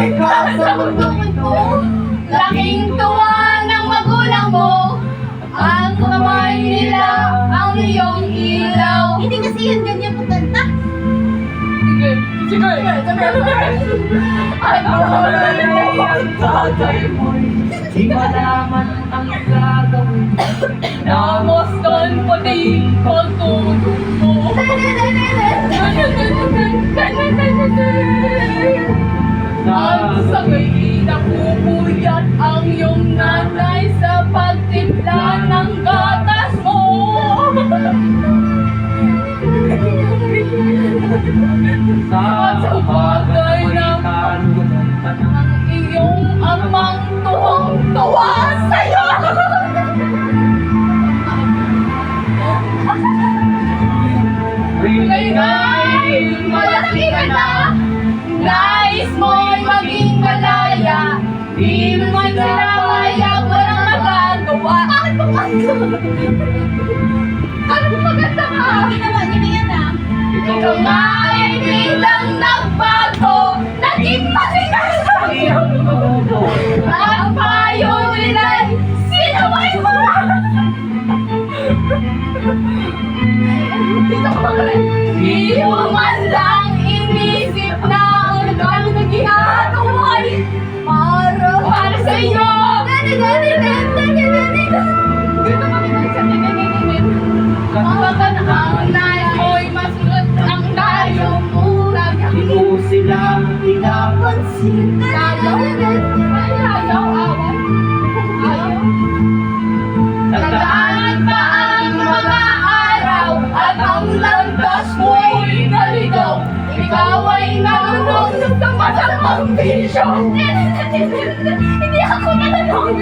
ikaw sa mundong ito. Laking tuwa ng magulang mo. Ang kamay nila ang iyong ilaw. Hindi kasi yun ganyan magkanta. Sige. Ano ang tatay mo'y di malaman ang gagawin. Namasdan pati pagtulog mo. Nagsabay napupuyat ang iyong nanay sa pagtimpla ng gatas mo. At sa bagay na ang iyong amang tuwang-tuwa sa'yo. Ngayon, malaki ka na. Nais mo'y maging malaya. Di man sila kaya walang magagawa. Bakit mo magagawa? Ano mo maganda ka? Ginawa niyo na yan ah. Ikaw nga ay bilang nagbago. Naging masigas ang iyong mundo. Ang payo nila'y sinaway mo. Di mo man lang inisip na ang nagihato ay para sa iyo. Dito kami nagsasabi. Kapag ang nais mo'y masulat ang tayo mura. Di mo sila pinapansin. Ayaw, away. Ayaw. Nagdaan pa ang mga araw at ang landas mo'y naligaw. Ikaw ay nalulong sa masamang bisyo. Hindi ako nalulong.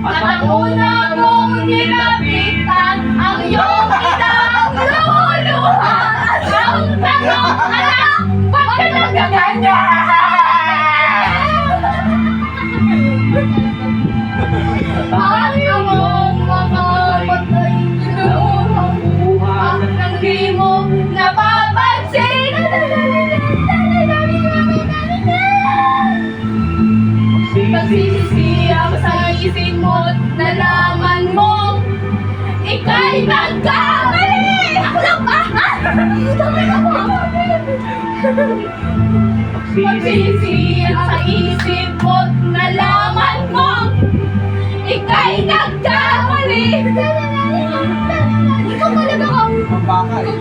At ang una mong nilapitan ang iyong inang lumuluha. At ang tanong, anak, bakit nagkaganyan? Ang iyong mga matay lumuhang buhat nang di mo napapansin. Pagsisisi ang sa isip mo't nalaman mo ika'y nagkamali. Ako lang ba? Pagsisisi ang sa isip mo't nalaman mo ika'y nagkamali. Ikaw talaga ka. Baka eh.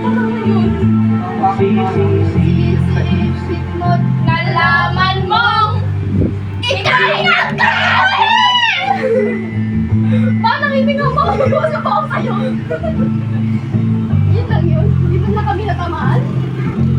Isip mo't nalaman mong ika'y nagkamali. Paano hindi nga makapag-usap ako sa'yo? Yun lang yun. Hindi mo na kami natamaan.